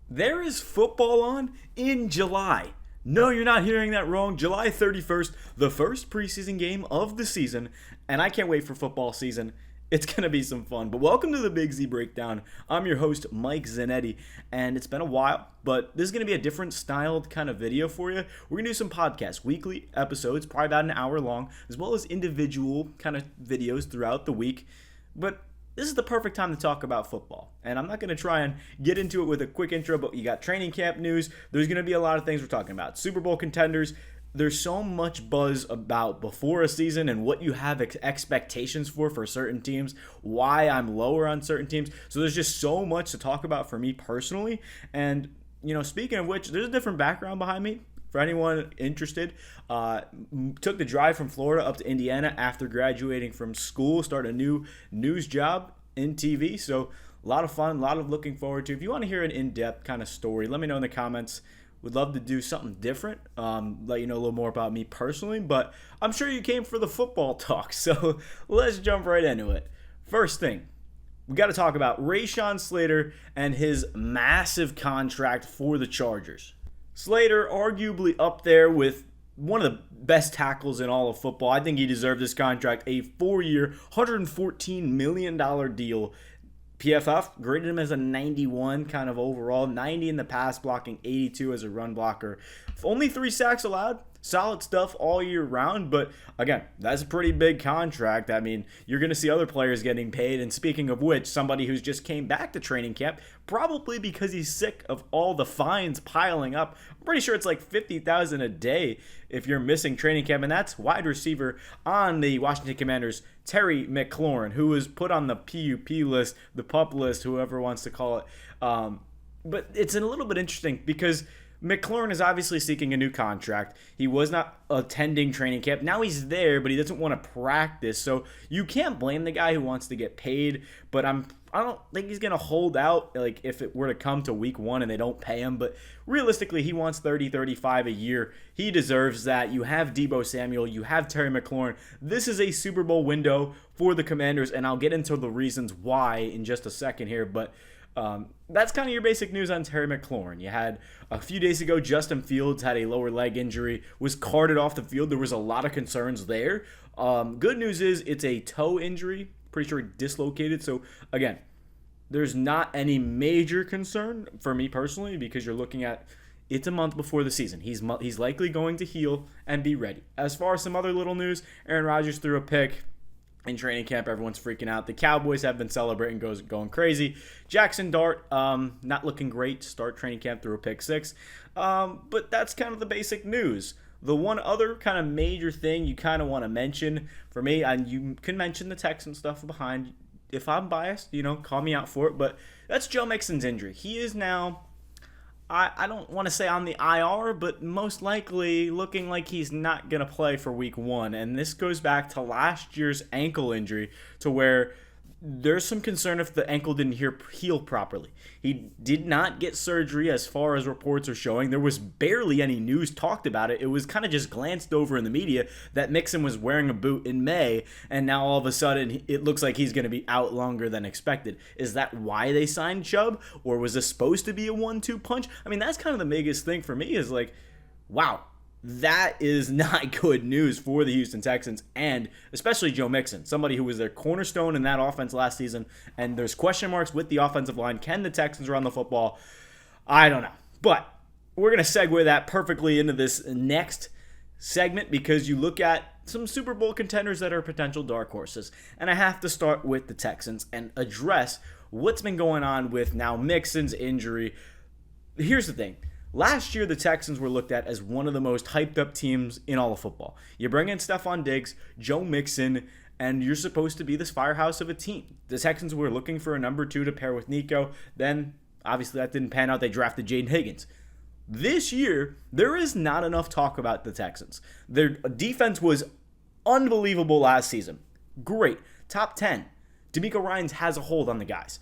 There is football on in July. No, you're not hearing that wrong. July 31st, the first preseason game of the season, and I can't wait for football season. It's going to be some fun. But welcome to the Big Z Breakdown. I'm your host, Mike Zanetti, and it's been a while, but this is going to be a different styled kind of video for you. We're going to do some podcasts, weekly episodes, probably about an hour long, as well as individual kind of videos throughout the week. But this is the perfect time to talk about football. And I'm not going to try and get into it with a quick intro, but you got training camp news. There's going to be a lot of things we're talking about. Super Bowl contenders. There's so much buzz about before a season and what you have expectations for certain teams, why I'm lower on certain teams. So there's just so much to talk about for me personally. And, speaking of which, there's a different background behind me. For anyone interested, took the drive from Florida up to Indiana after graduating from school, started a new news job in TV. So a lot of fun, a lot of looking forward to. If you want to hear an in-depth kind of story, let me know in the comments. Would love to do something different, let you know a little more about me personally. But I'm sure you came for the football talk, so let's jump right into it. First thing, we got to talk about Rashawn Slater and his massive contract for the Chargers. Slater, arguably up there with one of the best tackles in all of football. I think he deserved this contract, a 4-year, $114 million deal. PFF graded him as a 91 kind of overall, 90 in the pass blocking, 82 as a run blocker. Only 3 sacks allowed. Solid stuff all year round, but again, that's a pretty big contract. I mean, you're going to see other players getting paid, and speaking of which, somebody who's just came back to training camp, probably because he's sick of all the fines piling up. I'm pretty sure it's like $50,000 a day if you're missing training camp, and that's wide receiver on the Washington Commanders, Terry McLaurin, who was put on the PUP list, the PUP list, whoever wants to call it. But it's a little bit interesting because McLaurin is obviously seeking a new contract. He was not attending training camp. Now he's there, but he doesn't want to practice. So you can't blame the guy who wants to get paid. But I don't think he's going to hold out like if it were to come to week 1 and they don't pay him. But realistically, he wants 30, 35 a year. He deserves that. You have Deebo Samuel. You have Terry McLaurin. This is a Super Bowl window for the Commanders, and I'll get into the reasons why in just a second here. But that's kind of your basic news on Terry McLaurin. You had a few days ago, Justin Fields had a lower leg injury, was carted off the field. There was a lot of concerns there. Good news is it's a toe injury. Pretty sure he dislocated. So again, there's not any major concern for me personally because you're looking at it's a month before the season. He's likely going to heal and be ready. As far as some other little news, Aaron Rodgers threw a pick. In training camp, everyone's freaking out. The Cowboys have been celebrating, going crazy. Jackson Dart, not looking great. Start training camp through a pick 6. But that's kind of the basic news. The one other kind of major thing you kind of want to mention for me, and you can mention the Texans stuff behind. If I'm biased, call me out for it. But that's Joe Mixon's injury. He is now, I don't want to say on the IR, but most likely looking like he's not going to play for week 1. And this goes back to last year's ankle injury to where there's some concern if the ankle didn't heal properly. He did not get surgery as far as reports are showing. There was barely any news talked about it. It was kind of just glanced over in the media that Mixon was wearing a boot in May, and now all of a sudden it looks like he's going to be out longer than expected. Is that why they signed Chubb, or was this supposed to be a 1-2 punch? I mean, that's kind of the biggest thing for me is like, wow, that is not good news for the Houston Texans, and especially Joe Mixon, somebody who was their cornerstone in that offense last season, and there's question marks with the offensive line. Can the Texans run the football? I don't know. But we're going to segue that perfectly into this next segment because you look at some Super Bowl contenders that are potential dark horses, and I have to start with the Texans and address what's been going on with now Mixon's injury. Here's the thing. Last year, the Texans were looked at as one of the most hyped-up teams in all of football. You bring in Stephon Diggs, Joe Mixon, and you're supposed to be this firehouse of a team. The Texans were looking for a number 2 to pair with Nico. Then, obviously, that didn't pan out. They drafted Jaden Higgins. This year, there is not enough talk about the Texans. Their defense was unbelievable last season. Great. Top 10. DeMeco Ryans has a hold on the guys.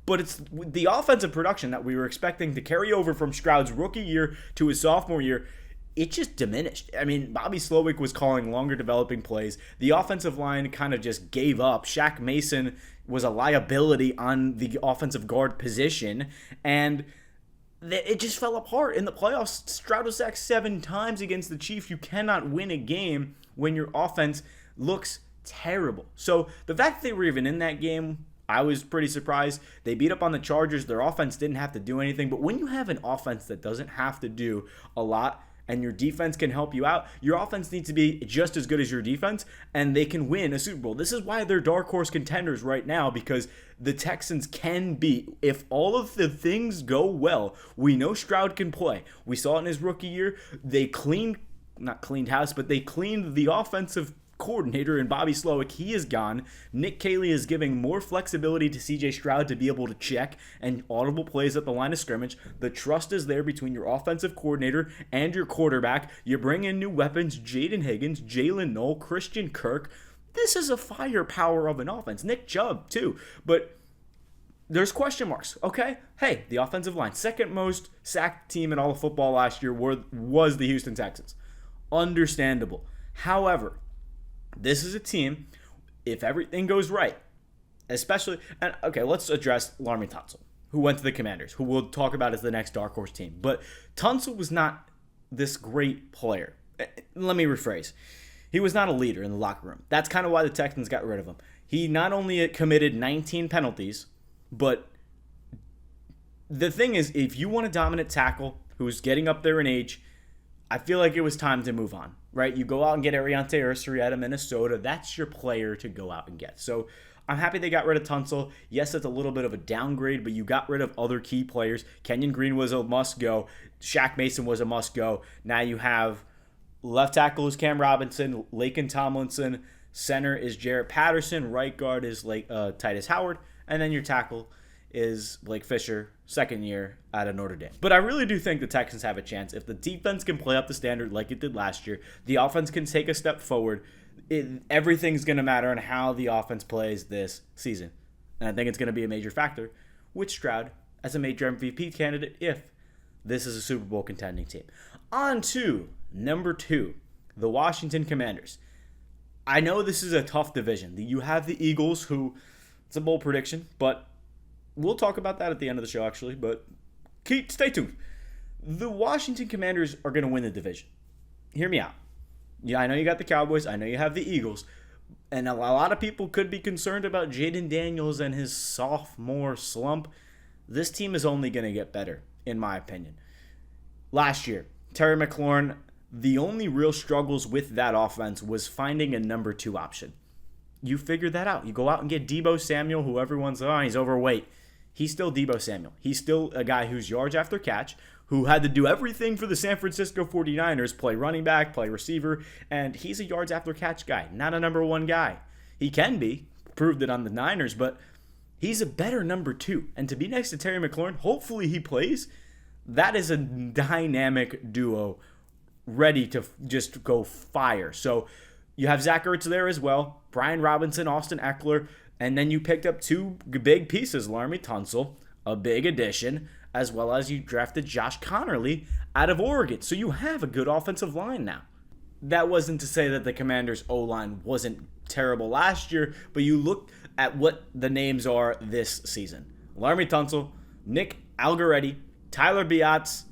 But it's the offensive production that we were expecting to carry over from Stroud's rookie year to his sophomore year. It just diminished. I mean, Bobby Slowick was calling longer developing plays. The offensive line kind of just gave up. Shaq Mason was a liability on the offensive guard position. And it just fell apart in the playoffs. Stroud was sacked 7 times against the Chiefs. You cannot win a game when your offense looks terrible. So the fact that they were even in that game, I was pretty surprised. They beat up on the Chargers. Their offense didn't have to do anything. But when you have an offense that doesn't have to do a lot and your defense can help you out, your offense needs to be just as good as your defense, and they can win a Super Bowl. This is why they're dark horse contenders right now, because the Texans can be, if all of the things go well, we know Stroud can play. We saw it in his rookie year. They not cleaned house, but they cleaned the offensive coordinator and Bobby Slowick. He is gone. Nick Caley is giving more flexibility to CJ Stroud to be able to check and audible plays at the line of scrimmage. The trust is there between your offensive coordinator and your quarterback. You bring in new weapons, Jaden Higgins, Jalen Noel, Christian Kirk. This is a firepower of an offense. Nick Chubb too. But there's question marks, okay? Hey, the offensive line, second most sacked team in all of football last year was the Houston Texans. Understandable. However, this is a team, if everything goes right, especially, and okay, let's address Laremy Tunsil, who went to the Commanders, who we'll talk about as the next dark horse team. But Tunsil was not this great player. Let me rephrase. He was not a leader in the locker room. That's kind of why the Texans got rid of him. He not only committed 19 penalties, but the thing is, if you want a dominant tackle who's getting up there in age, I feel like it was time to move on, right? You go out and get Ariante Ursary out of Minnesota. That's your player to go out and get. So I'm happy they got rid of Tunsil. Yes, it's a little bit of a downgrade, but you got rid of other key players. Kenyon Green was a must-go. Shaq Mason was a must-go. Now you have left tackle is Cam Robinson, Laken Tomlinson. Center is Jarrett Patterson. Right guard is Titus Howard. And then your tackle is Blake Fisher, second year out of Notre Dame. But I really do think the Texans have a chance. If the defense can play up the standard like it did last year, the offense can take a step forward, everything's going to matter on how the offense plays this season. And I think it's going to be a major factor with Stroud as a major MVP candidate if this is a Super Bowl contending team. On to number 2, the Washington Commanders. I know this is a tough division. You have the Eagles, who, it's a bold prediction, but we'll talk about that at the end of the show, actually, but stay tuned. The Washington Commanders are going to win the division. Hear me out. Yeah, I know you got the Cowboys. I know you have the Eagles. And a lot of people could be concerned about Jaden Daniels and his sophomore slump. This team is only going to get better, in my opinion. Last year, Terry McLaurin, the only real struggles with that offense was finding a number 2 option. You figure that out. You go out and get Deebo Samuel, who everyone's, he's overweight. He's still Deebo Samuel. He's still a guy who's yards after catch, who had to do everything for the San Francisco 49ers, play running back, play receiver, and he's a yards after catch guy, not a number 1 guy. He can be, proved it on the Niners, but he's a better number 2. And to be next to Terry McLaurin, hopefully he plays. That is a dynamic duo ready to just go fire. So you have Zach Ertz there as well, Brian Robinson, Austin Eckler, and then you picked up 2 big pieces, Laremy Tunsil, a big addition, as well as you drafted Josh Connerly out of Oregon. So you have a good offensive line now. That wasn't to say that the Commanders' O-line wasn't terrible last year, but you look at what the names are this season. Laremy Tunsil, Nick Algoretti, Tyler Biatz,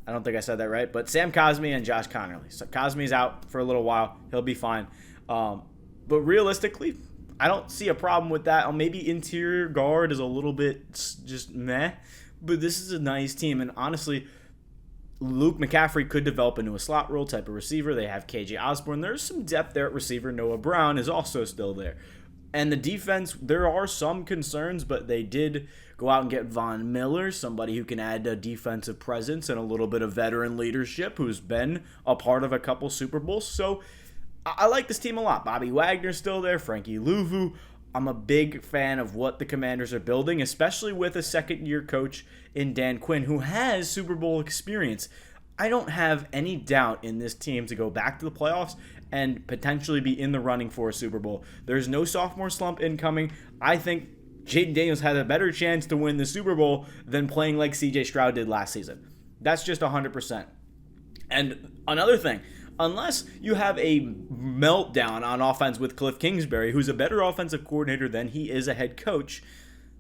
I don't think I said that right, but Sam Cosmi and Josh Connerly. So Cosmi's out for a little while. He'll be fine. But realistically, I don't see a problem with that. Maybe interior guard is a little bit just meh, but this is a nice team. And honestly, Luke McCaffrey could develop into a slot role type of receiver. They have KJ Osborne. There's some depth there at receiver. Noah Brown is also still there. And the defense, there are some concerns, but they did go out and get Von Miller, somebody who can add a defensive presence and a little bit of veteran leadership, who's been a part of a couple Super Bowls. So I like this team a lot. Bobby Wagner's still there, Frankie Louvu. I'm a big fan of what the Commanders are building, especially with a second-year coach in Dan Quinn, who has Super Bowl experience. I don't have any doubt in this team to go back to the playoffs and potentially be in the running for a Super Bowl. There's no sophomore slump incoming. I think Jaden Daniels had a better chance to win the Super Bowl than playing like CJ Stroud did last season. That's just 100%. And another thing, unless you have a meltdown on offense with Cliff Kingsbury, who's a better offensive coordinator than he is a head coach,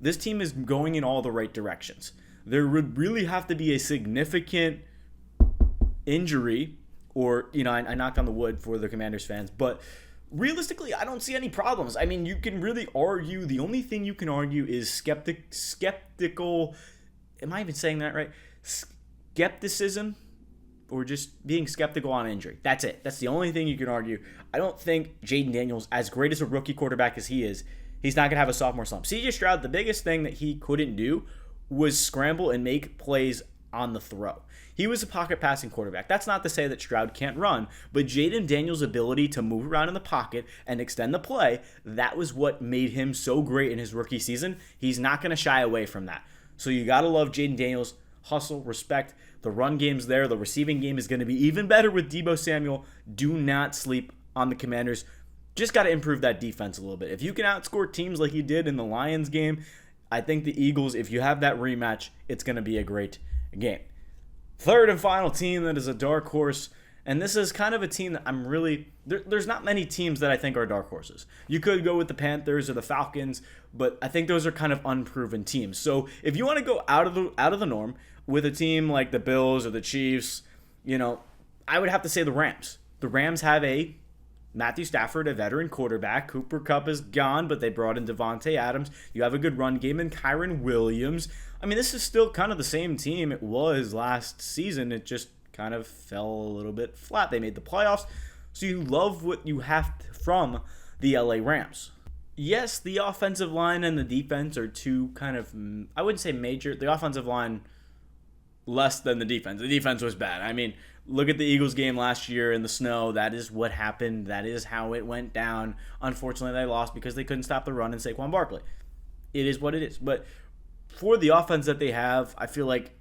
this team is going in all the right directions. There would really have to be a significant injury, or, I knocked on the wood for the Commanders fans, but realistically, I don't see any problems. I mean, you can really argue, the only thing you can argue is skeptical, am I even saying that right? Skepticism, or just being skeptical on injury. That's it. That's the only thing you can argue. I don't think Jaden Daniels, as great as a rookie quarterback as he is, he's not going to have a sophomore slump. CJ Stroud, the biggest thing that he couldn't do was scramble and make plays on the throw. He was a pocket passing quarterback. That's not to say that Stroud can't run, but Jaden Daniels' ability to move around in the pocket and extend the play, that was what made him so great in his rookie season. He's not going to shy away from that. So you got to love Jaden Daniels. Hustle, respect. The run game's there. The receiving game is going to be even better with Deebo Samuel. Do not sleep on the Commanders. Just got to improve that defense a little bit. If you can outscore teams like you did in the Lions game, I think the Eagles, if you have that rematch, it's going to be a great game. Third and final team that is a dark horse, and this is kind of a team that I'm really... There's not many teams that I think are dark horses. You could go with the Panthers or the Falcons, but I think those are kind of unproven teams. So if you want to go out of the norm with a team like the Bills or the Chiefs, I would have to say the Rams. The Rams have a Matthew Stafford, a veteran quarterback. Cooper Kupp is gone, but they brought in Devontae Adams. You have a good run game in Kyron Williams. I mean, this is still kind of the same team it was last season. It just kind of fell a little bit flat. They made the playoffs, so you love what you have from the LA Rams. Yes, the offensive line and the defense are two kind of, I wouldn't say major. The offensive line less than the defense. The defense was bad. I mean, look at the Eagles game last year in the snow. That is what happened. That is how it went down. Unfortunately, they lost because they couldn't stop the run in Saquon Barkley. It is what it is. But for the offense that they have, I feel like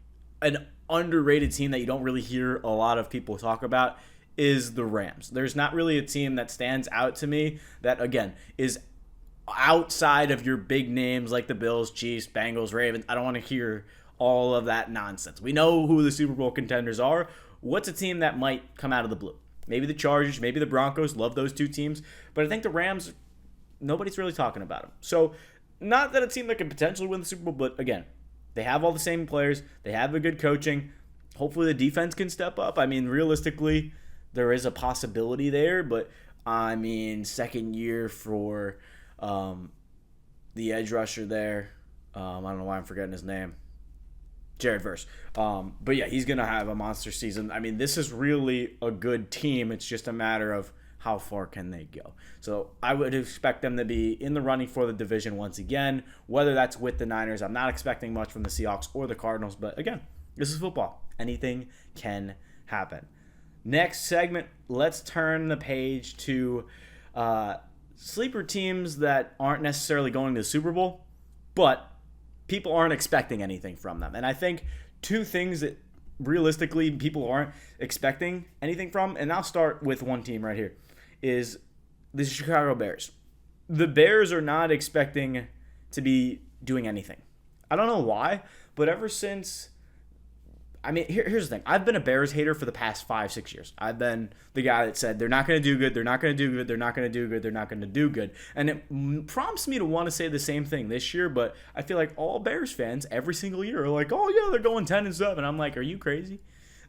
an underrated team that you don't really hear a lot of people talk about is the Rams. There's not really a team that stands out to me that, again, is outside of your big names like the Bills, Chiefs, Bengals, Ravens. I don't want to hear all of that nonsense. We know who the Super Bowl contenders are. What's a team that might come out of the blue? Maybe the Chargers, maybe the Broncos. Love those two teams. But I think the Rams, nobody's really talking about them. So not that a team that could potentially win the Super Bowl, but again, they have all the same players. They have a good coaching. Hopefully the defense can step up. I mean, realistically, there is a possibility there, but I mean, second year for the edge rusher there. I don't know why I'm forgetting his name. Jared Verse. But yeah, he's going to have a monster season. I mean, this is really a good team. It's just a matter of how far can they go. So I would expect them to be in the running for the division once again, whether that's with the Niners. I'm not expecting much from the Seahawks or the Cardinals, but again, this is football. Anything can happen. Next segment, let's turn the page to sleeper teams that aren't necessarily going to the Super Bowl, but people aren't expecting anything from them. And I think two things that realistically people aren't expecting anything from, and I'll start with one team right here, is the Chicago Bears. The Bears are not expecting to be doing anything. I don't know why, but ever since... I mean, here's the thing. I've been a Bears hater for the past 5-6 years. I've been the guy that said, they're not going to do good, they're not going to do good, they're not going to do good, they're not going to do good. And it prompts me to want to say the same thing this year, but I feel like all Bears fans every single year are like, oh yeah, they're going 10-7. I'm like, are you crazy?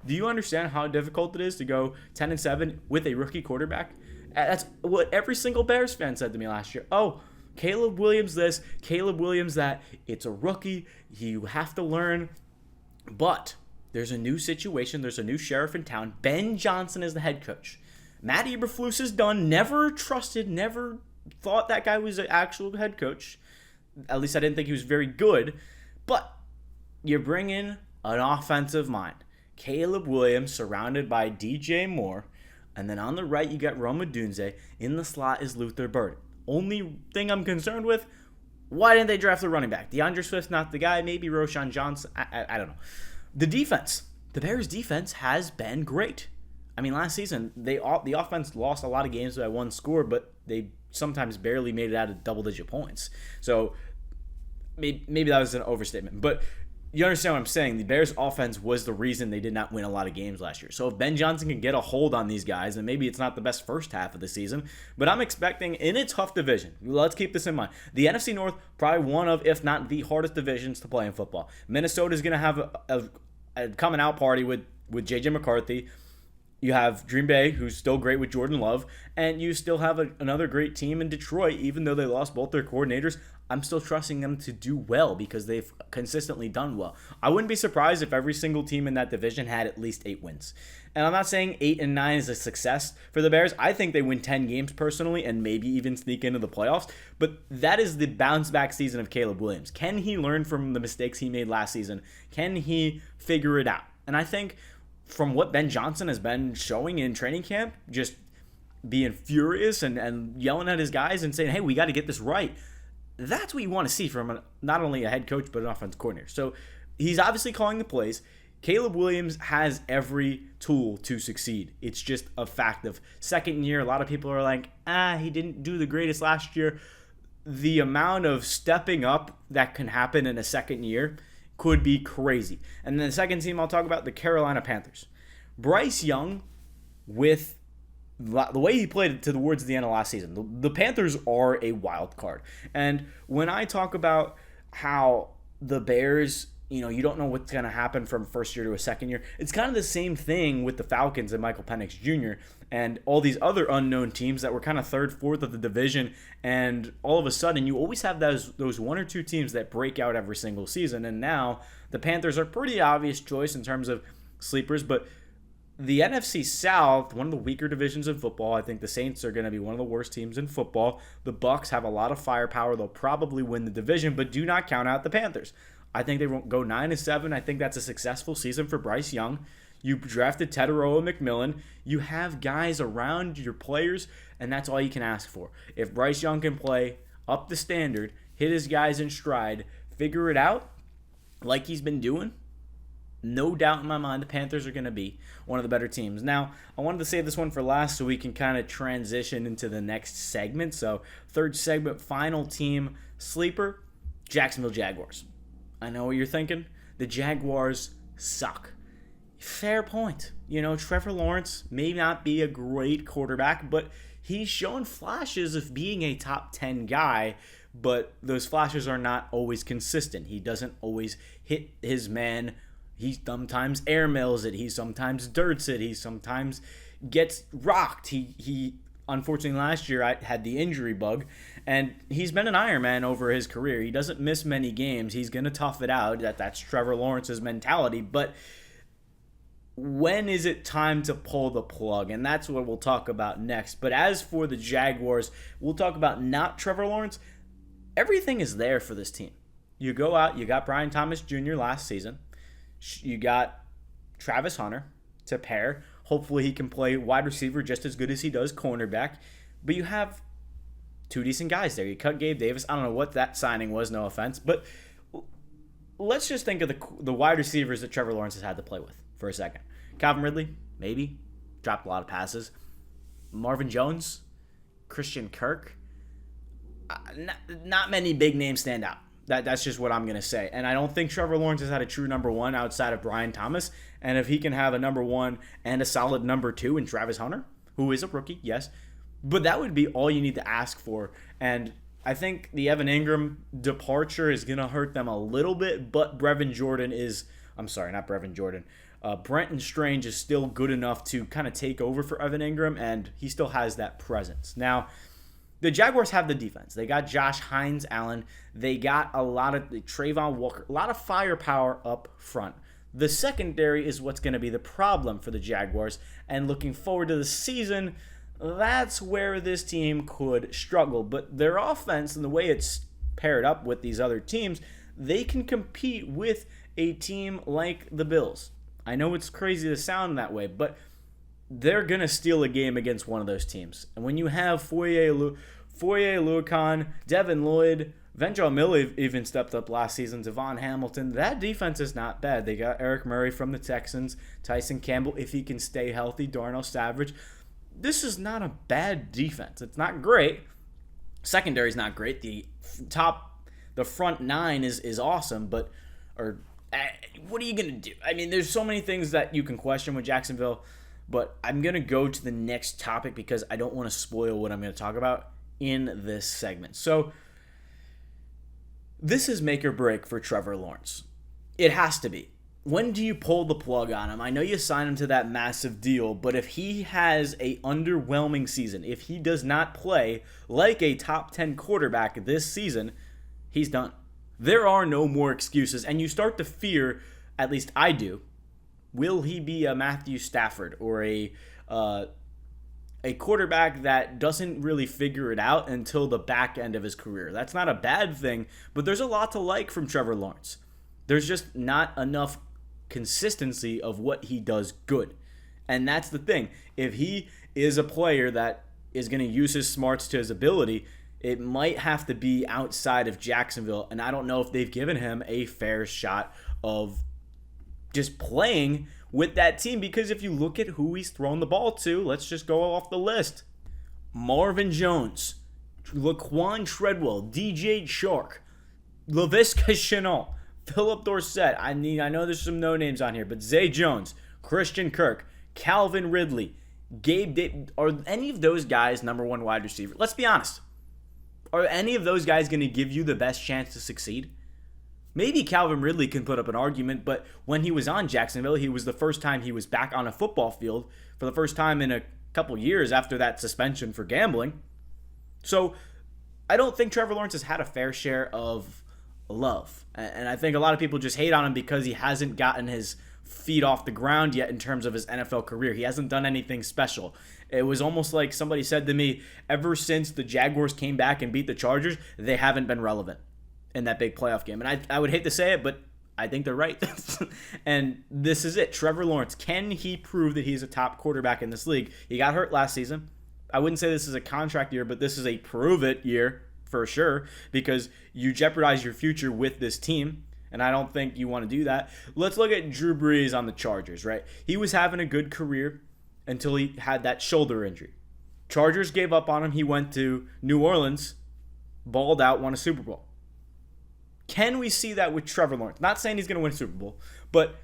Do you understand how difficult it is to go 10-7 with a rookie quarterback? That's what every single Bears fan said to me last year. Oh, Caleb Williams this, Caleb Williams that. It's a rookie. You have to learn. But there's a new situation. There's a new sheriff in town. Ben Johnson is the head coach. Matt Eberflus is done. Never trusted, never thought that guy was an actual head coach. At least I didn't think he was very good. But you bring in an offensive mind. Caleb Williams surrounded by DJ Moore. And then on the right, you got Rome Odunze. In the slot is Luther Burden. Only thing I'm concerned with, why didn't they draft the running back? DeAndre Swift's not the guy. Maybe Roshan Johnson. I don't know. The defense. The Bears' defense has been great. I mean, last season, the offense lost a lot of games by one score, but they sometimes barely made it out of double-digit points. So maybe that was an overstatement. But you understand what I'm saying? The Bears' offense was the reason they did not win a lot of games last year. So if Ben Johnson can get a hold on these guys, and maybe it's not the best first half of the season, but I'm expecting in a tough division, let's keep this in mind, the NFC North, probably one of, if not the hardest divisions to play in football. Minnesota is going to have a coming out party with J.J. McCarthy. You have Green Bay, who's still great with Jordan Love, and you still have another great team in Detroit, even though they lost both their coordinators. I'm still trusting them to do well because they've consistently done well. I wouldn't be surprised if every single team in that division had at least 8 wins. And I'm not saying 8 and 9 is a success for the Bears. I think they win 10 games personally and maybe even sneak into the playoffs. But that is the bounce back season of Caleb Williams. Can he learn from the mistakes he made last season? Can he figure it out? And I think from what Ben Johnson has been showing in training camp, just being furious and yelling at his guys and saying, hey, we got to get this right. That's what you want to see from not only a head coach, but an offensive coordinator. So he's obviously calling the plays. Caleb Williams has every tool to succeed. It's just a fact of second year. A lot of people are like, he didn't do the greatest last year. The amount of stepping up that can happen in a second year could be crazy. And then the second team I'll talk about, the Carolina Panthers. Bryce Young, with the way he played towards the end of last season, the Panthers are a wild card. And when I talk about how the Bears, you don't know what's going to happen from first year to a second year, it's kind of the same thing with the Falcons and Michael Penix Jr. and all these other unknown teams that were kind of third, fourth of the division. And all of a sudden, you always have those one or two teams that break out every single season. And now the Panthers are a pretty obvious choice in terms of sleepers, but the NFC South, one of the weaker divisions in football. I think the Saints are going to be one of the worst teams in football. The Bucs have a lot of firepower. They'll probably win the division, but do not count out the Panthers. I think they won't go 9-7. I think that's a successful season for Bryce Young. You drafted Teteroa McMillan. You have guys around your players, and that's all you can ask for. If Bryce Young can play up the standard, hit his guys in stride, figure it out like he's been doing, no doubt in my mind the Panthers are going to be one of the better teams. Now, I wanted to save this one for last so we can kind of transition into the next segment. So, third segment, final team sleeper, Jacksonville Jaguars. I know what you're thinking. The Jaguars suck. Fair point. Trevor Lawrence may not be a great quarterback, but he's shown flashes of being a top 10 guy, but those flashes are not always consistent. He doesn't always hit his man. He sometimes airmails it. He sometimes dirts it. He sometimes gets rocked. He unfortunately last year I had the injury bug, and he's been an Iron Man over his career. He doesn't miss many games. He's going to tough it out. That's Trevor Lawrence's mentality. But when is it time to pull the plug? And that's what we'll talk about next. But as for the Jaguars, we'll talk about not Trevor Lawrence. Everything is there for this team. You go out, you got Brian Thomas Jr. last season. You got Travis Hunter to pair. Hopefully he can play wide receiver just as good as he does cornerback. But you have two decent guys there. You cut Gabe Davis. I don't know what that signing was, no offense. But let's just think of the wide receivers that Trevor Lawrence has had to play with for a second. Calvin Ridley, maybe. Dropped a lot of passes. Marvin Jones, Christian Kirk. Not many big names stand out. That's just what I'm going to say. And I don't think Trevor Lawrence has had a true number one outside of Brian Thomas. And if he can have a number one and a solid number two in Travis Hunter, who is a rookie, yes, but that would be all you need to ask for. And I think the Evan Ingram departure is going to hurt them a little bit, but Brenton Strange is still good enough to kind of take over for Evan Ingram, and he still has that presence. Now, the Jaguars have the defense. They got Josh Hines Allen. They got a lot of Trayvon Walker, a lot of firepower up front. The secondary is what's going to be the problem for the Jaguars. And looking forward to the season, that's where this team could struggle. But their offense and the way it's paired up with these other teams, they can compete with a team like the Bills. I know it's crazy to sound that way, but they're going to steal a game against one of those teams. And when you have Foye Luakon, Devin Lloyd, Ventrell Miller even stepped up last season, Devon Hamilton, that defense is not bad. They got Eric Murray from the Texans, Tyson Campbell, if he can stay healthy, Darnell Savage. This is not a bad defense. It's not great. Secondary's not great. The front nine is awesome, or what are you going to do? I mean, there's so many things that you can question with Jacksonville, but I'm going to go to the next topic because I don't want to spoil what I'm going to talk about in this segment. So, this is make or break for Trevor Lawrence. It has to be. When do you pull the plug on him? I know you signed him to that massive deal, but if he has a underwhelming season, if he does not play like a top 10 quarterback this season, he's done. There are no more excuses, and you start to fear, at least I do, will he be a Matthew Stafford or a quarterback that doesn't really figure it out until the back end of his career? That's not a bad thing, but there's a lot to like from Trevor Lawrence. There's just not enough consistency of what he does good. And that's the thing. If he is a player that is going to use his smarts to his ability, it might have to be outside of Jacksonville. And I don't know if they've given him a fair shot of just playing with that team, because if you look at who he's thrown the ball to, let's just go off the list. Marvin Jones, Laquan Treadwell, DJ Chark, Laviska Shenault, Philip Dorsett. I know there's some no names on here, but Zay Jones, Christian Kirk, Calvin Ridley, Gabe Davis. Are any of those guys number one wide receiver? Let's be honest. Are any of those guys going to give you the best chance to succeed? Maybe Calvin Ridley can put up an argument, but when he was on Jacksonville, he was the first time he was back on a football field for the first time in a couple years after that suspension for gambling. So I don't think Trevor Lawrence has had a fair share of love. And I think a lot of people just hate on him because he hasn't gotten his feet off the ground yet in terms of his NFL career. He hasn't done anything special. It was almost like somebody said to me, ever since the Jaguars came back and beat the Chargers, they haven't been relevant in that big playoff game. And I would hate to say it, but I think they're right. And this is it. Trevor Lawrence, can he prove that he's a top quarterback in this league? He got hurt last season. I wouldn't say this is a contract year, but this is a prove it year for sure, because you jeopardize your future with this team, and I don't think you want to do that. Let's look at Drew Brees on the Chargers, right? He was having a good career until he had that shoulder injury. Chargers gave up on him. He went to New Orleans, balled out, won a Super Bowl. Can we see that with Trevor Lawrence? Not saying he's going to win a Super Bowl, but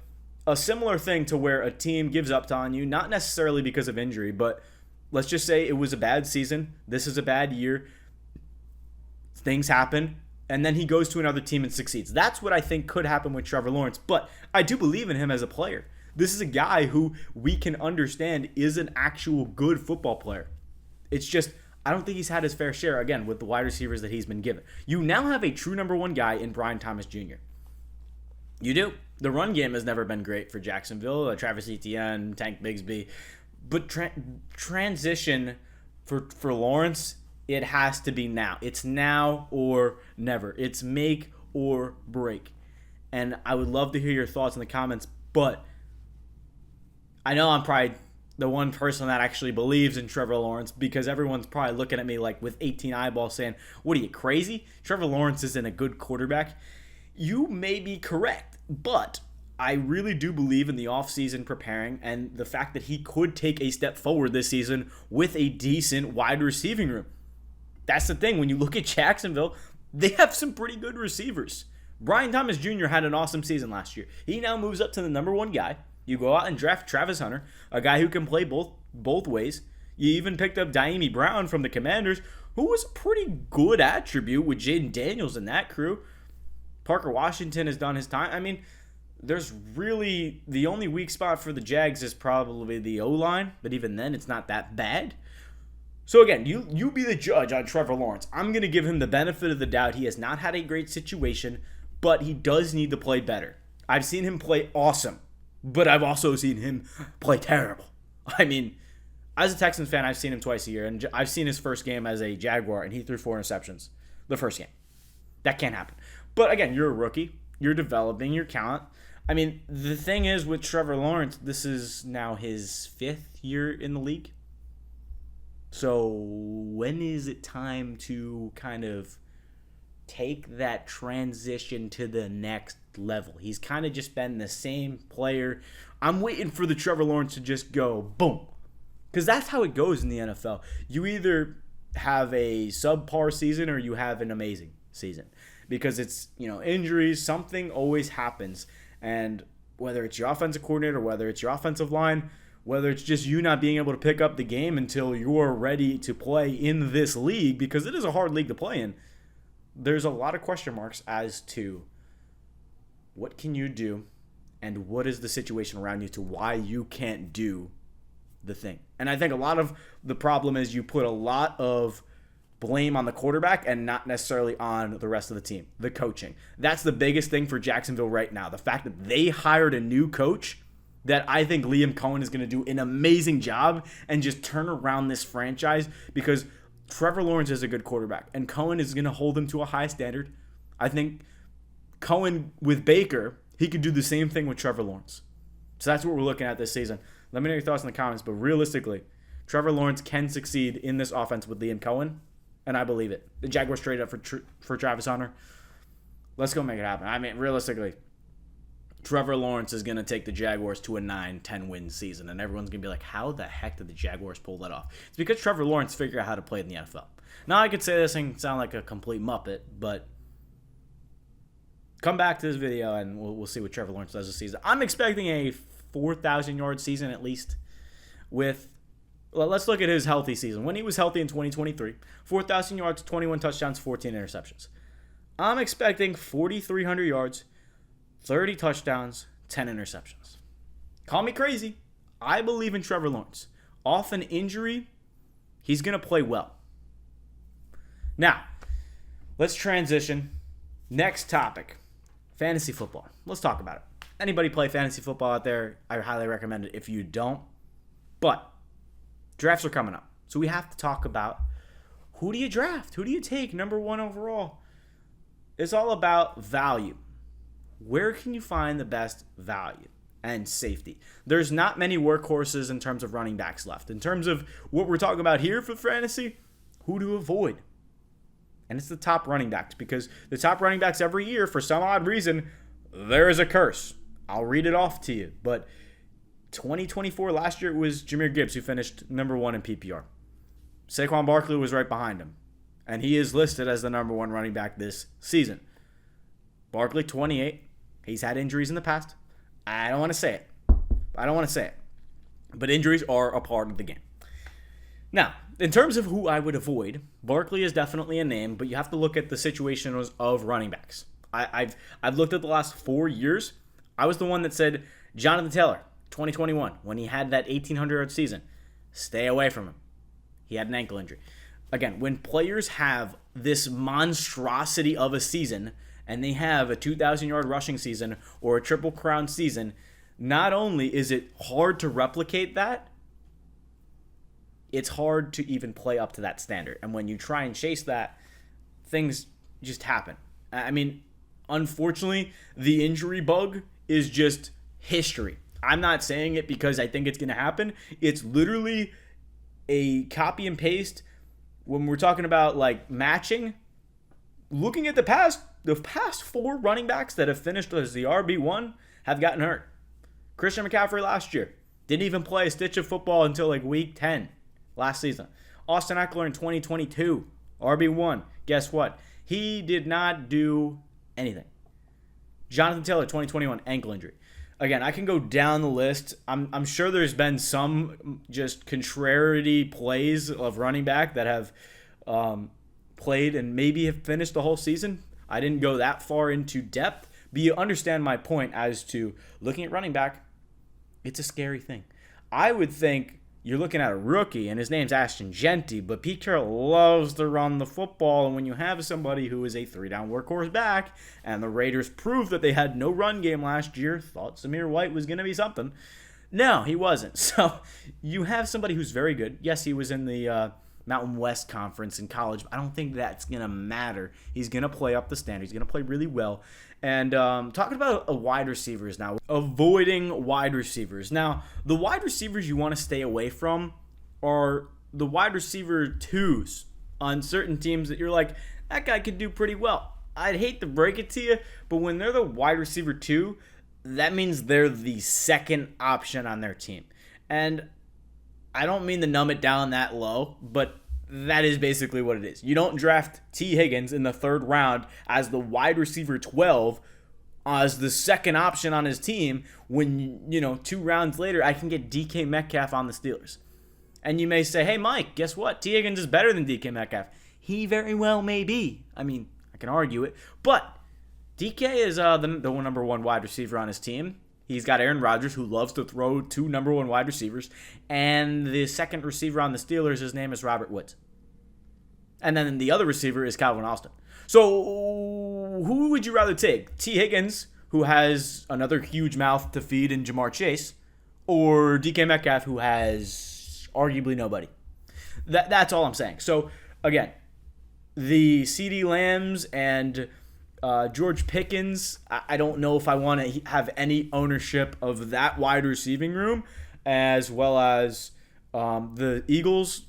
a similar thing to where a team gives up on you, not necessarily because of injury, but let's just say it was a bad season. This is a bad year. Things happen, and then he goes to another team and succeeds. That's what I think could happen with Trevor Lawrence, but I do believe in him as a player. This is a guy who we can understand is an actual good football player. It's just, I don't think he's had his fair share, again, with the wide receivers that he's been given. You now have a true number one guy in Brian Thomas Jr. You do. The run game has never been great for Jacksonville, Travis Etienne, Tank Bigsby, but transition for Lawrence, it has to be now. It's now or never. It's make or break. And I would love to hear your thoughts in the comments, but I know I'm probably the one person that actually believes in Trevor Lawrence, because everyone's probably looking at me like with 18 eyeballs saying, what are you, crazy? Trevor Lawrence isn't a good quarterback. You may be correct, but I really do believe in the offseason preparing and the fact that he could take a step forward this season with a decent wide receiving room. That's the thing. When you look at Jacksonville, they have some pretty good receivers. Brian Thomas Jr. had an awesome season last year. He now moves up to the number one guy. You go out and draft Travis Hunter, a guy who can play both ways. You even picked up Diami Brown from the Commanders, who was a pretty good attribute with Jaden Daniels in that crew. Parker Washington has done his time. I mean, there's really, the only weak spot for the Jags is probably the O-line, but even then, it's not that bad. So again, you be the judge on Trevor Lawrence. I'm going to give him the benefit of the doubt. He has not had a great situation, but he does need to play better. I've seen him play awesome, but I've also seen him play terrible. I mean, as a Texans fan, I've seen him twice a year, and I've seen his first game as a Jaguar, and he threw 4 interceptions the first game. That can't happen. But again, you're a rookie. You're developing your talent. I mean, the thing is with Trevor Lawrence, this is now his 5th year in the league. So when is it time to kind of take that transition to the next level? He's kind of just been the same player. I'm waiting for the Trevor Lawrence to just go boom. Because that's how it goes in the NFL. You either have a subpar season or you have an amazing season. Because it's, injuries, something always happens. And whether it's your offensive coordinator, whether it's your offensive line, whether it's just you not being able to pick up the game until you're ready to play in this league, because it is a hard league to play in, there's a lot of question marks as to what can you do and what is the situation around you to why you can't do the thing. And I think a lot of the problem is you put a lot of blame on the quarterback and not necessarily on the rest of the team, the coaching. That's the biggest thing for Jacksonville right now. The fact that they hired a new coach that I think Liam Cohen is going to do an amazing job and just turn around this franchise, because Trevor Lawrence is a good quarterback and Cohen is going to hold him to a high standard. I think Cohen with Baker, he could do the same thing with Trevor Lawrence. So that's what we're looking at this season. Let me know your thoughts in the comments, but realistically, Trevor Lawrence can succeed in this offense with Liam Cohen, and I believe it. The Jaguars traded up for Travis Hunter. Let's go make it happen. I mean, realistically, Trevor Lawrence is going to take the Jaguars to a 9-10 win season, and everyone's going to be like, how the heck did the Jaguars pull that off? It's because Trevor Lawrence figured out how to play in the NFL. Now, I could say this and sound like a complete muppet, but come back to this video and we'll see what Trevor Lawrence does this season. I'm expecting a 4,000-yard season at least with, well, let's look at his healthy season. When he was healthy in 2023, 4,000 yards, 21 touchdowns, 14 interceptions. I'm expecting 4,300 yards, 30 touchdowns, 10 interceptions. Call me crazy. I believe in Trevor Lawrence. Off an injury, he's going to play well. Now, let's transition. Next topic, fantasy football. Let's talk about it. Anybody play fantasy football out there? I highly recommend it if you don't. But drafts are coming up. So we have to talk about who do you draft? Who do you take number 1 overall? It's all about value. Where can you find the best value and safety? There's not many workhorses in terms of running backs left. In terms of what we're talking about here for fantasy, who to avoid. And it's the top running backs, because the top running backs every year, for some odd reason, there is a curse. I'll read it off to you. But 2024, last year, it was Jahmyr Gibbs who finished number 1 in PPR. Saquon Barkley was right behind him. And he is listed as the number 1 running back this season. Barkley, 28. He's had injuries in the past. I don't want to say it. But injuries are a part of the game. Now, in terms of who I would avoid, Barkley is definitely a name, but you have to look at the situation of running backs. I've looked at the last 4 years. I was the one that said Jonathan Taylor, 2021, when he had that 1,800-yard season. Stay away from him. He had an ankle injury. Again, when players have this monstrosity of a season and they have a 2,000-yard rushing season or a Triple Crown season, not only is it hard to replicate that, it's hard to even play up to that standard. And when you try and chase that, things just happen. I mean, unfortunately, the injury bug is just history. I'm not saying it because I think it's going to happen. It's literally a copy and paste. When we're talking about like matching, looking at the past 4 running backs that have finished as the RB1 have gotten hurt. Christian McCaffrey last year didn't even play a stitch of football until like week 10 last season. Austin Eckler in 2022, RB1. Guess what? He did not do anything. Jonathan Taylor, 2021, ankle injury. Again, I can go down the list. I'm sure there's been some just contrariety plays of running back that have played and maybe have finished the whole season. I didn't go that far into depth, but you understand my point as to looking at running back, it's a scary thing. I would think you're looking at a rookie, and his name's Ashton Genty, but Pete Carroll loves to run the football, and when you have somebody who is a 3-down workhorse back, and the Raiders proved that they had no run game last year, thought Zamir White was going to be something. No, he wasn't. So you have somebody who's very good. Yes, he was in the Mountain West Conference in college, but I don't think that's going to matter. He's going to play up the standard. He's going to play really well. And talking about wide receivers now, avoiding wide receivers. Now, the wide receivers you want to stay away from are the wide receiver 2s on certain teams that you're like, that guy could do pretty well. I'd hate to break it to you, but when they're the wide receiver 2, that means they're the second option on their team. And I don't mean to numb it down that low, but that is basically what it is. You don't draft T. Higgins in the 3rd round as the wide receiver 12 as the second option on his team when, 2 rounds later, I can get DK Metcalf on the Steelers. And you may say, hey, Mike, guess what? T. Higgins is better than DK Metcalf. He very well may be. I mean, I can argue it. But DK is the number one wide receiver on his team. He's got Aaron Rodgers, who loves to throw 2 number one wide receivers. And the second receiver on the Steelers, his name is Robert Woods. And then the other receiver is Calvin Austin. So who would you rather take? T. Higgins, who has another huge mouth to feed in Jamar Chase, or DK Metcalf, who has arguably nobody? That's all I'm saying. So, again, the CeeDee Lambs and George Pickens, I don't know if I want to have any ownership of that wide receiving room, as well as the Eagles'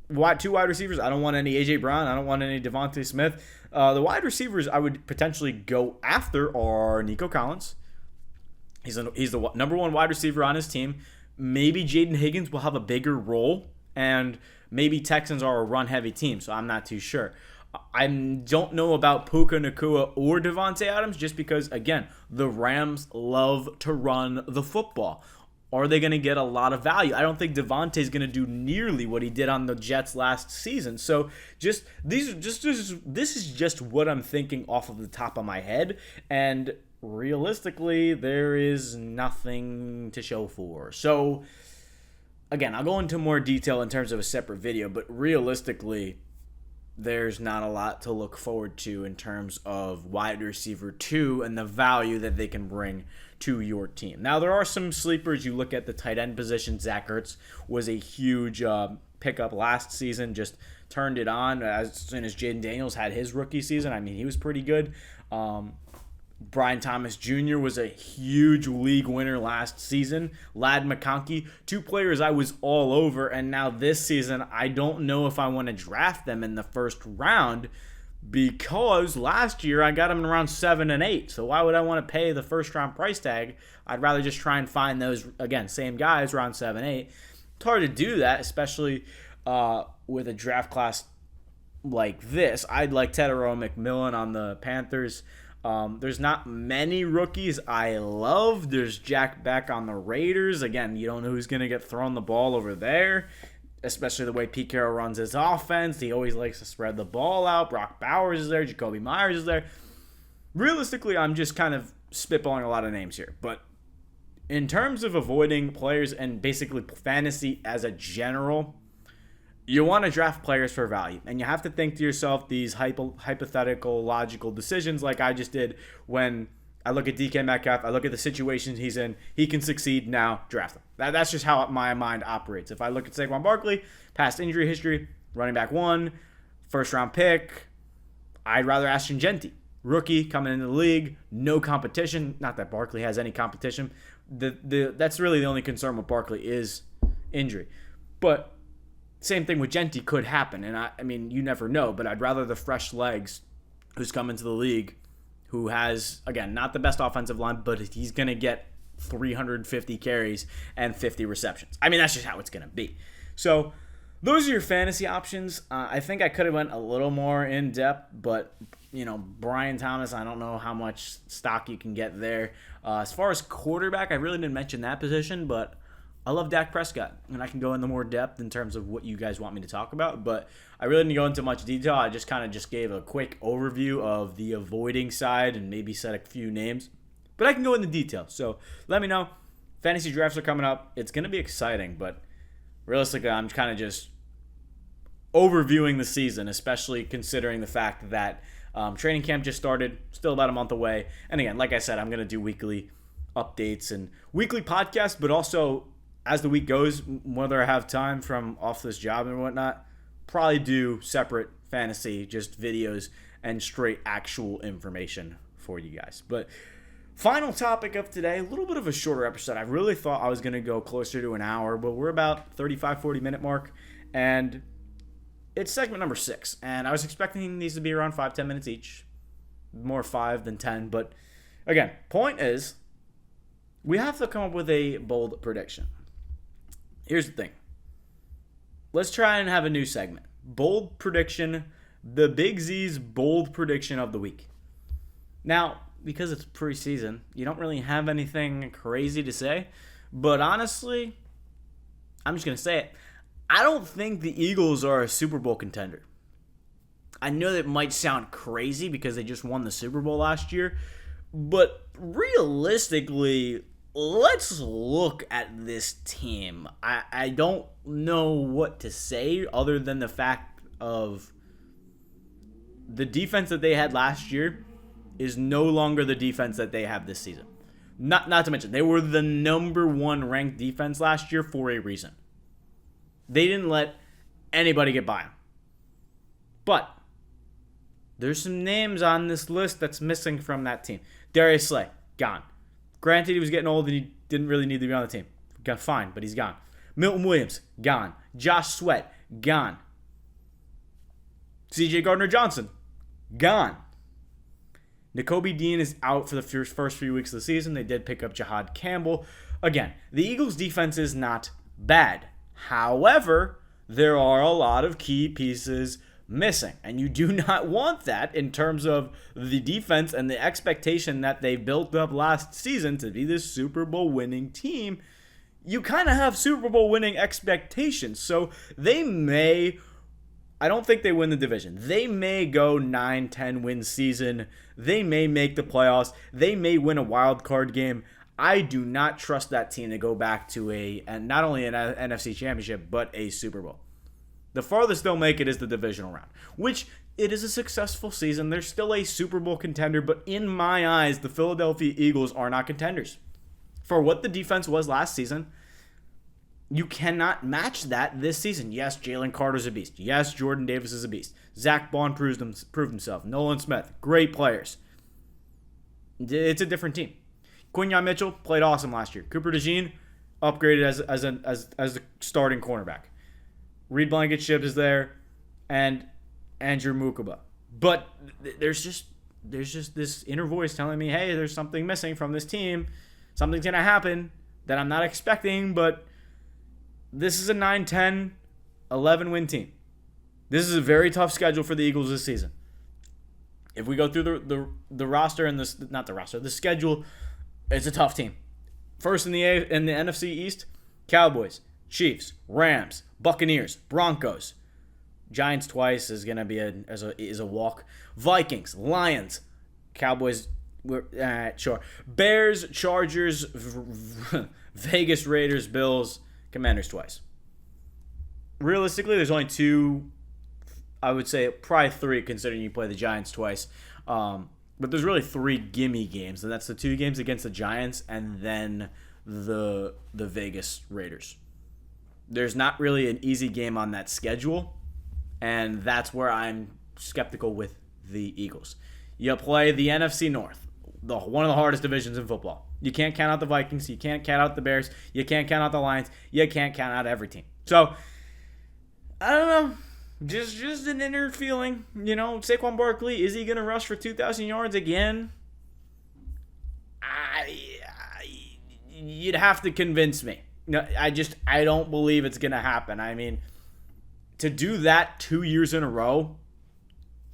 2 wide receivers. I don't want any A.J. Brown. I don't want any Devontae Smith. The wide receivers I would potentially go after are Nico Collins. He's the number 1 wide receiver on his team. Maybe Jaden Higgins will have a bigger role, and maybe Texans are a run-heavy team, so I'm not too sure. I don't know about Puka Nacua or Devontae Adams just because, again, the Rams love to run the football. Are they going to get a lot of value? I don't think Devontae's going to do nearly what he did on the Jets last season. So this is just what I'm thinking off of the top of my head, and realistically, there is nothing to show for. So again, I'll go into more detail in terms of a separate video, but realistically, there's not a lot to look forward to in terms of wide receiver 2 and the value that they can bring to your team. Now, there are some sleepers. You look at the tight end position. Zach Ertz was a huge pickup last season, just turned it on as soon as Jaden Daniels had his rookie season. I mean, he was pretty good. Brian Thomas Jr. was a huge league winner last season. Ladd McConkey, 2 players I was all over, and now this season I don't know if I want to draft them in the first round because last year I got them in around 7 and 8. So why would I want to pay the first round price tag? I'd rather just try and find those, again, same guys around 7, 8. It's hard to do that, especially with a draft class like this. I'd like Tedero McMillan on the Panthers. There's not many rookies I love. There's Jack Beck on the Raiders. Again, you don't know who's going to get thrown the ball over there, especially the way Pete Carroll runs his offense. He always likes to spread the ball out. Brock Bowers is there. Jacoby Myers is there. Realistically, I'm just kind of spitballing a lot of names here. But in terms of avoiding players and basically fantasy as a general, you want to draft players for value, and you have to think to yourself these hypothetical, logical decisions like I just did when I look at DK Metcalf, I look at the situations he's in, he can succeed, now draft him. That's just how my mind operates. If I look at Saquon Barkley, past injury history, running back 1, first-round pick, I'd rather Ashton Jeanty. Rookie coming into the league, no competition. Not that Barkley has any competition. That's really the only concern with Barkley is injury. But same thing with Jeanty could happen, and I mean, you never know, but I'd rather the fresh legs who's come into the league, who has, again, not the best offensive line, but he's going to get 350 carries and 50 receptions. I mean, that's just how it's going to be. So those are your fantasy options. I think I could have went a little more in depth, but, Brian Thomas, I don't know how much stock you can get there. As far as quarterback, I really didn't mention that position, but I love Dak Prescott, and I can go into more depth in terms of what you guys want me to talk about, but I really didn't go into much detail. I just kind of gave a quick overview of the avoiding side and maybe said a few names, but I can go into detail. So let me know. Fantasy drafts are coming up. It's going to be exciting, but realistically, I'm kind of just overviewing the season, especially considering the fact that training camp just started, still about a month away. And again, like I said, I'm going to do weekly updates and weekly podcasts, but also as the week goes, whether I have time from off this job and whatnot, probably do separate fantasy, just videos and straight actual information for you guys. But final topic of today, a little bit of a shorter episode. I really thought I was going to go closer to an hour, but we're about 35, 40 minute mark, and it's segment number 6. And I was expecting these to be around 5-10 minutes each, more 5 than 10. But again, point is, we have to come up with a bold prediction. Here's the thing. Let's try and have a new segment. Bold prediction, the Big Z's bold prediction of the week. Now, because it's preseason, you don't really have anything crazy to say. But honestly, I'm just going to say it. I don't think the Eagles are a Super Bowl contender. I know that might sound crazy because they just won the Super Bowl last year, but realistically, let's look at this team. I don't know what to say other than the fact of the defense that they had last year is no longer the defense that they have this season. Not to mention, they were the number 1 ranked defense last year for a reason. They didn't let anybody get by them. But there's some names on this list that's missing from that team. Darius Slay, gone. Granted, he was getting old and he didn't really need to be on the team. Got fine, but he's gone. Milton Williams, gone. Josh Sweat, gone. C.J. Gardner-Johnson, gone. Nakobe Dean is out for the first few weeks of the season. They did pick up Jahad Campbell. Again, the Eagles' defense is not bad. However, there are a lot of key pieces missing, and you do not want that in terms of the defense and the expectation that they built up last season to be this Super Bowl winning team. You kind of have Super Bowl winning expectations, so they may, I don't think they win the division. They may go 9-10 win season. They may make the playoffs. They may win a wild card game. I do not trust that team to go back to and not only an NFC championship, but a Super Bowl. The farthest they'll make it is the divisional round, which it is a successful season. They're still a Super Bowl contender, but in my eyes, the Philadelphia Eagles are not contenders. For what the defense was last season, you cannot match that this season. Yes, Jalen Carter's a beast. Yes, Jordan Davis is a beast. Zach Bond proved himself. Nolan Smith, great players. It's a different team. Quinyon Mitchell played awesome last year. Cooper DeJean upgraded as a starting cornerback. Reed Blankenship is there, and Andrew Mukaba. But there's just this inner voice telling me, hey, there's something missing from this team. Something's going to happen that I'm not expecting, but this is a 9-10, 11-win team. This is a very tough schedule for the Eagles this season. If we go through the roster and the schedule, it's a tough team. First in the NFC East, Cowboys, Chiefs, Rams, Buccaneers, Broncos. Giants twice is going to be a walk. Vikings, Lions, Cowboys, sure. Bears, Chargers, Vegas Raiders, Bills, Commanders twice. Realistically, there's only 2, I would say probably 3 considering you play the Giants twice. But there's really 3 gimme games, and that's the 2 games against the Giants and then the Vegas Raiders. There's not really an easy game on that schedule, and that's where I'm skeptical with the Eagles. You play the NFC North, one of the hardest divisions in football. You can't count out the Vikings. You can't count out the Bears. You can't count out the Lions. You can't count out every team. So, I don't know. Just an inner feeling. Saquon Barkley, is he going to rush for 2,000 yards again? You'd have to convince me. No, I don't believe it's going to happen. I mean, to do that 2 years in a row,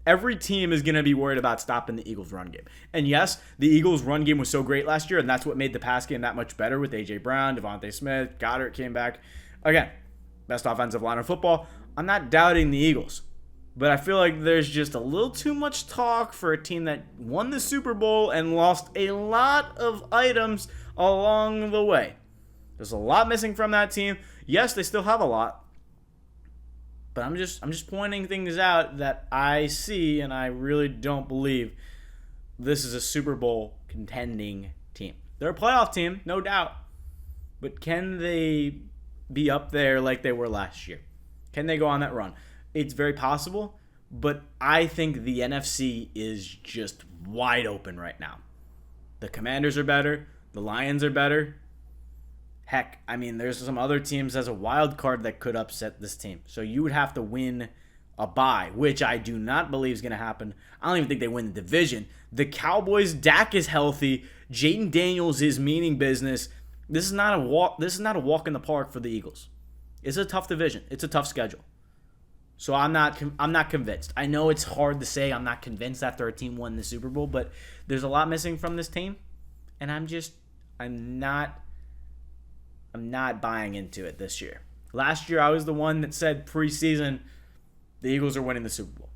every team is going to be worried about stopping the Eagles' run game. And yes, the Eagles' run game was so great last year, and that's what made the pass game that much better with A.J. Brown, Devontae Smith, Goddard came back. Again, best offensive line in football. I'm not doubting the Eagles, but I feel like there's just a little too much talk for a team that won the Super Bowl and lost a lot of items along the way. There's a lot missing from that team. Yes, they still have a lot, but I'm just pointing things out that I see, and I really don't believe this is a Super Bowl contending team. They're a playoff team, no doubt, but can they be up there like they were last year? Can they go on that run? It's very possible, but I think the NFC is just wide open right now. The Commanders are better. The Lions are better. Heck, I mean, there's some other teams as a wild card that could upset this team. So you would have to win a bye, which I do not believe is going to happen. I don't even think they win the division. The Cowboys, Dak is healthy. Jaden Daniels is meaning business. This is not a walk in the park for the Eagles. It's a tough division. It's a tough schedule. So I'm not convinced. I know it's hard to say I'm not convinced after a team won the Super Bowl, but there's a lot missing from this team, and I'm not buying into it this year. Last year I was the one that said preseason the Eagles are winning the Super Bowl.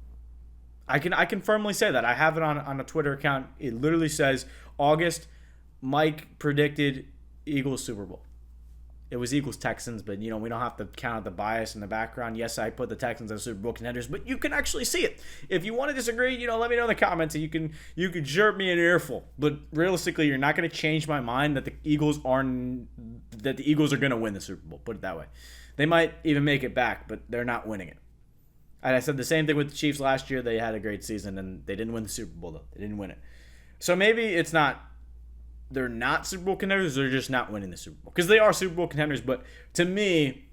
I can firmly say that. I have it on a Twitter account. It literally says August, Mike predicted Eagles Super Bowl. It was Eagles-Texans, but, we don't have to count out the bias in the background. Yes, I put the Texans as Super Bowl contenders, but you can actually see it. If you want to disagree, let me know in the comments, and you can jerk me an earful. But realistically, you're not going to change my mind that the Eagles are going to win the Super Bowl. Put it that way. They might even make it back, but they're not winning it. And I said the same thing with the Chiefs last year. They had a great season, and they didn't win the Super Bowl, though. They didn't win it. So maybe it's not they're not Super Bowl contenders, they're just not winning the Super Bowl. Because they are Super Bowl contenders, but to me,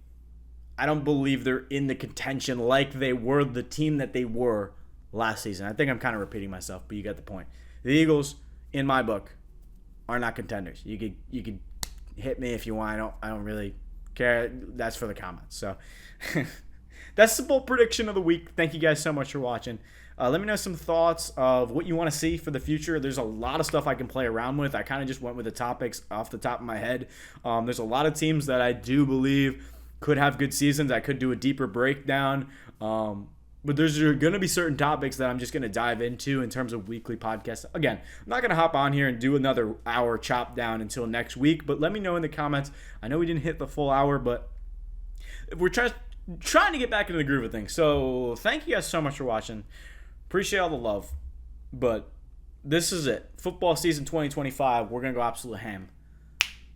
I don't believe they're in the contention like they were the team that they were last season. I think I'm kind of repeating myself, but you get the point. The Eagles, in my book, are not contenders. You could hit me if you want. I don't really care. That's for the comments. So that's the bold prediction of the week. Thank you guys so much for watching. Let me know some thoughts of what you want to see for the future. There's a lot of stuff I can play around with. I kind of just went with the topics off the top of my head. There's a lot of teams that I do believe could have good seasons. I could do a deeper breakdown. But there's going to be certain topics that I'm just going to dive into in terms of weekly podcasts. Again, I'm not going to hop on here and do another hour chop down until next week. But let me know in the comments. I know we didn't hit the full hour, but we're trying to get back into the groove of things. So thank you guys so much for watching. Appreciate all the love, but this is it. Football season 2025, we're going to go absolute ham.